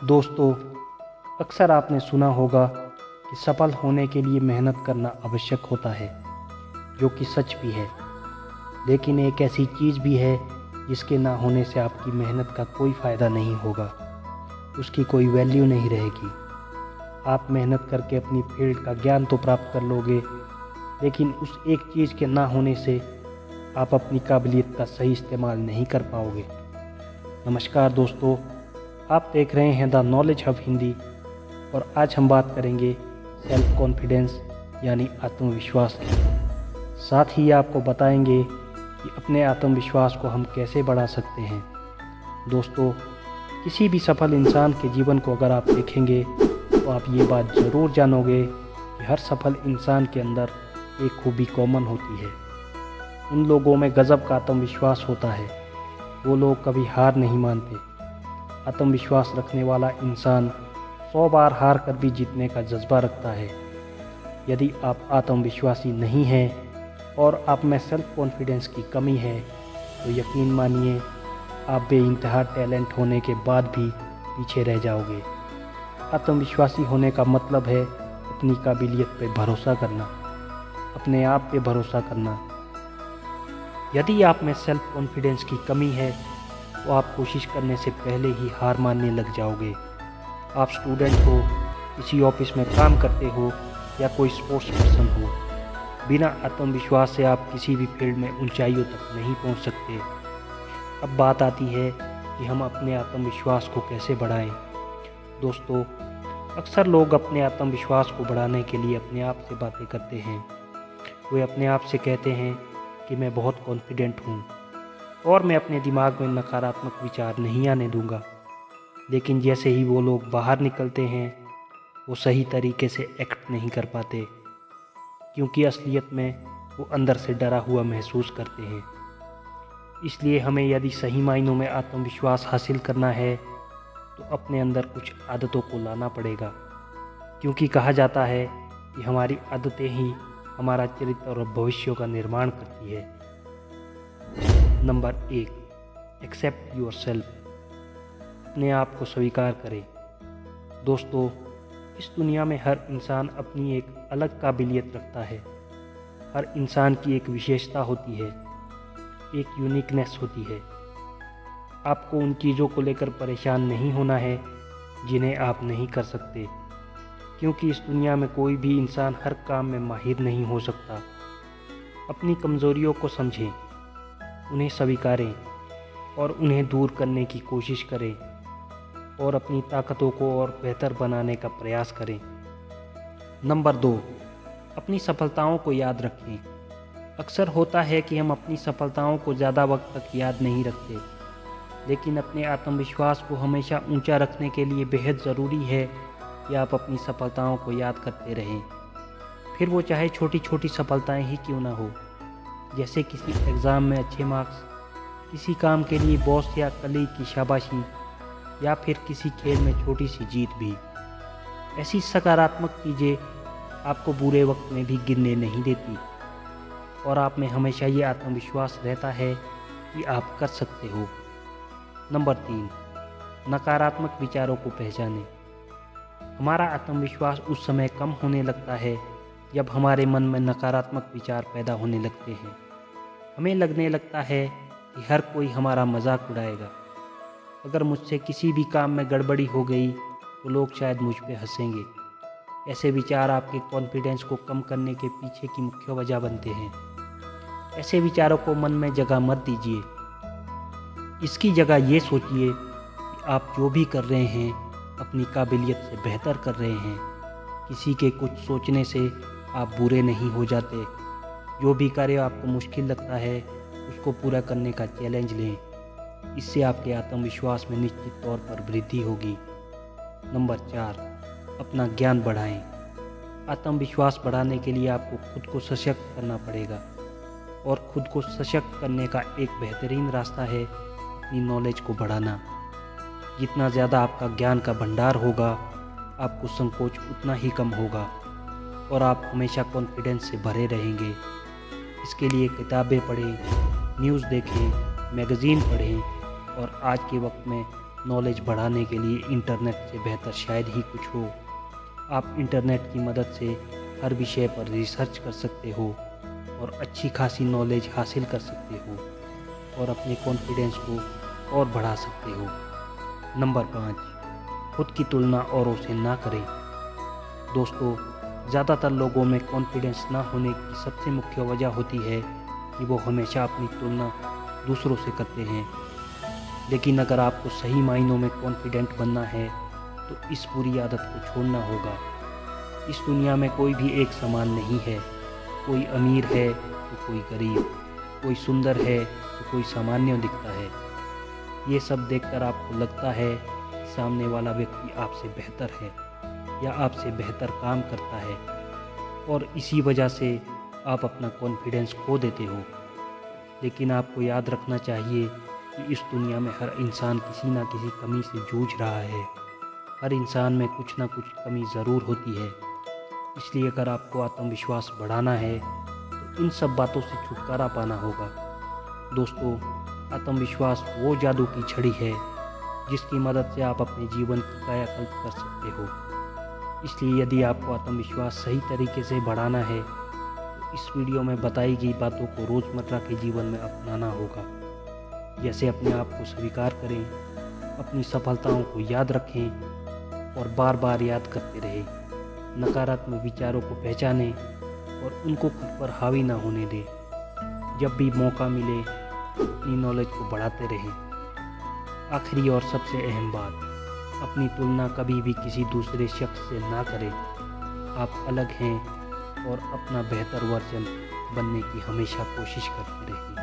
दोस्तों, अक्सर आपने सुना होगा कि सफल होने के लिए मेहनत करना आवश्यक होता है, जो कि सच भी है। लेकिन एक ऐसी चीज़ भी है जिसके ना होने से आपकी मेहनत का कोई फ़ायदा नहीं होगा, उसकी कोई वैल्यू नहीं रहेगी। आप मेहनत करके अपनी फील्ड का ज्ञान तो प्राप्त कर लोगे, लेकिन उस एक चीज़ के ना होने से आप अपनी काबिलियत का सही इस्तेमाल नहीं कर पाओगे। नमस्कार दोस्तों, आप देख रहे हैं द नॉलेज हब हिंदी, और आज हम बात करेंगे सेल्फ कॉन्फिडेंस यानी आत्मविश्वास की। साथ ही आपको बताएंगे कि अपने आत्मविश्वास को हम कैसे बढ़ा सकते हैं। दोस्तों, किसी भी सफल इंसान के जीवन को अगर आप देखेंगे तो आप ये बात ज़रूर जानोगे कि हर सफल इंसान के अंदर एक खूबी कॉमन होती है। उन लोगों में गजब का आत्मविश्वास होता है। वो लोग कभी हार नहीं मानते। आत्मविश्वास रखने वाला इंसान 100 बार हार कर भी जीतने का जज्बा रखता है। यदि आप आत्मविश्वासी नहीं हैं और आप में सेल्फ कॉन्फिडेंस की कमी है तो यकीन मानिए आप बेइंतहा टैलेंट होने के बाद भी पीछे रह जाओगे। आत्मविश्वासी होने का मतलब है अपनी काबिलियत पे भरोसा करना, अपने आप पे भरोसा करना। यदि आप में सेल्फ कॉन्फिडेंस की कमी है तो आप कोशिश करने से पहले ही हार मानने लग जाओगे। आप स्टूडेंट हो, किसी ऑफिस में काम करते हो या कोई स्पोर्ट्स पर्सन हो, बिना आत्मविश्वास से आप किसी भी फील्ड में ऊंचाइयों तक नहीं पहुंच सकते। अब बात आती है कि हम अपने आत्मविश्वास को कैसे बढ़ाएं। दोस्तों, अक्सर लोग अपने आत्मविश्वास को बढ़ाने के लिए अपने आप से बातें करते हैं। वे अपने आप से कहते हैं कि मैं बहुत कॉन्फिडेंट हूँ और मैं अपने दिमाग में नकारात्मक विचार नहीं आने दूंगा। लेकिन जैसे ही वो लोग बाहर निकलते हैं, वो सही तरीके से एक्ट नहीं कर पाते, क्योंकि असलियत में वो अंदर से डरा हुआ महसूस करते हैं। इसलिए हमें यदि सही मायनों में आत्मविश्वास हासिल करना है तो अपने अंदर कुछ आदतों को लाना पड़ेगा, क्योंकि कहा जाता है कि हमारी आदतें ही हमारा चरित्र और भविष्य का निर्माण करती है। Number 1, accept yourself. अपने आप को स्वीकार करें। दोस्तों, इस दुनिया में हर इंसान अपनी एक अलग काबिलियत रखता है। हर इंसान की एक विशेषता होती है, एक यूनिकनेस होती है। आपको उन चीज़ों को लेकर परेशान नहीं होना है जिन्हें आप नहीं कर सकते, क्योंकि इस दुनिया में कोई भी इंसान हर काम में माहिर नहीं हो सकता। अपनी कमज़ोरियों को समझें, उन्हें स्वीकारें और उन्हें दूर करने की कोशिश करें, और अपनी ताकतों को और बेहतर बनाने का प्रयास करें। नंबर 2, अपनी सफलताओं को याद रखें। अक्सर होता है कि हम अपनी सफलताओं को ज़्यादा वक्त तक याद नहीं रखते, लेकिन अपने आत्मविश्वास को हमेशा ऊंचा रखने के लिए बेहद ज़रूरी है कि आप अपनी सफलताओं को याद करते रहें। फिर वो चाहे छोटी छोटी सफलताएं ही क्यों ना हो, जैसे किसी एग्ज़ाम में अच्छे मार्क्स, किसी काम के लिए बॉस या कलीग की शाबाशी, या फिर किसी खेल में छोटी सी जीत भी। ऐसी सकारात्मक चीज़ें आपको बुरे वक्त में भी गिरने नहीं देती, और आप में हमेशा ये आत्मविश्वास रहता है कि आप कर सकते हो। नंबर 3, नकारात्मक विचारों को पहचानें। हमारा आत्मविश्वास उस समय कम होने लगता है जब हमारे मन में नकारात्मक विचार पैदा होने लगते हैं। हमें लगने लगता है कि हर कोई हमारा मजाक उड़ाएगा। अगर मुझसे किसी भी काम में गड़बड़ी हो गई तो लोग शायद मुझ पे हंसेंगे। ऐसे विचार आपके कॉन्फिडेंस को कम करने के पीछे की मुख्य वजह बनते हैं। ऐसे विचारों को मन में जगह मत दीजिए। इसकी जगह ये सोचिए कि आप जो भी कर रहे हैं अपनी काबिलियत से बेहतर कर रहे हैं। किसी के कुछ सोचने से आप बुरे नहीं हो जाते। जो भी कार्य आपको मुश्किल लगता है उसको पूरा करने का चैलेंज लें। इससे आपके आत्मविश्वास में निश्चित तौर पर वृद्धि होगी। नंबर 4, अपना ज्ञान बढ़ाएं। आत्मविश्वास बढ़ाने के लिए आपको खुद को सशक्त करना पड़ेगा, और खुद को सशक्त करने का एक बेहतरीन रास्ता है अपनी नॉलेज को बढ़ाना। जितना ज़्यादा आपका ज्ञान का भंडार होगा, आपको संकोच उतना ही कम होगा, और आप हमेशा कॉन्फिडेंस से भरे रहेंगे। इसके लिए किताबें पढ़ें, न्यूज़ देखें, मैगज़ीन पढ़ें, और आज के वक्त में नॉलेज बढ़ाने के लिए इंटरनेट से बेहतर शायद ही कुछ हो। आप इंटरनेट की मदद से हर विषय पर रिसर्च कर सकते हो और अच्छी खासी नॉलेज हासिल कर सकते हो और अपने कॉन्फिडेंस को और बढ़ा सकते हो। नंबर 5, खुद की तुलना औरों से ना करें। दोस्तों, ज़्यादातर लोगों में कॉन्फिडेंस ना होने की सबसे मुख्य वजह होती है कि वो हमेशा अपनी तुलना दूसरों से करते हैं। लेकिन अगर आपको सही मायनों में कॉन्फिडेंट बनना है तो इस बुरी आदत को छोड़ना होगा। इस दुनिया में कोई भी एक समान नहीं है। कोई अमीर है तो कोई गरीब, कोई सुंदर है तो कोई सामान्य दिखता है। ये सब देखकर आपको लगता है कि सामने वाला व्यक्ति आपसे बेहतर है या आपसे बेहतर काम करता है और इसी वजह से आप अपना कॉन्फिडेंस खो देते हो। लेकिन आपको याद रखना चाहिए कि इस दुनिया में हर इंसान किसी न किसी कमी से जूझ रहा है। हर इंसान में कुछ ना कुछ कमी ज़रूर होती है। इसलिए अगर आपको आत्मविश्वास बढ़ाना है तो इन सब बातों से छुटकारा पाना होगा। दोस्तों, आत्मविश्वास वो जादू की छड़ी है जिसकी मदद से आप अपने जीवन की कायाकल्प कर सकते हो। इसलिए यदि आपको आत्मविश्वास सही तरीके से बढ़ाना है तो इस वीडियो में बताई गई बातों को रोज़मर्रा के जीवन में अपनाना होगा। जैसे अपने आप को स्वीकार करें, अपनी सफलताओं को याद रखें और बार बार याद करते रहें। नकारात्मक विचारों को पहचानें और उनको खुद पर हावी ना होने दें। जब भी मौका मिले अपनी नॉलेज को बढ़ाते रहें। आखिरी और सबसे अहम बात, अपनी तुलना कभी भी किसी दूसरे शख्स से ना करें। आप अलग हैं और अपना बेहतर वर्जन बनने की हमेशा कोशिश करते रहें।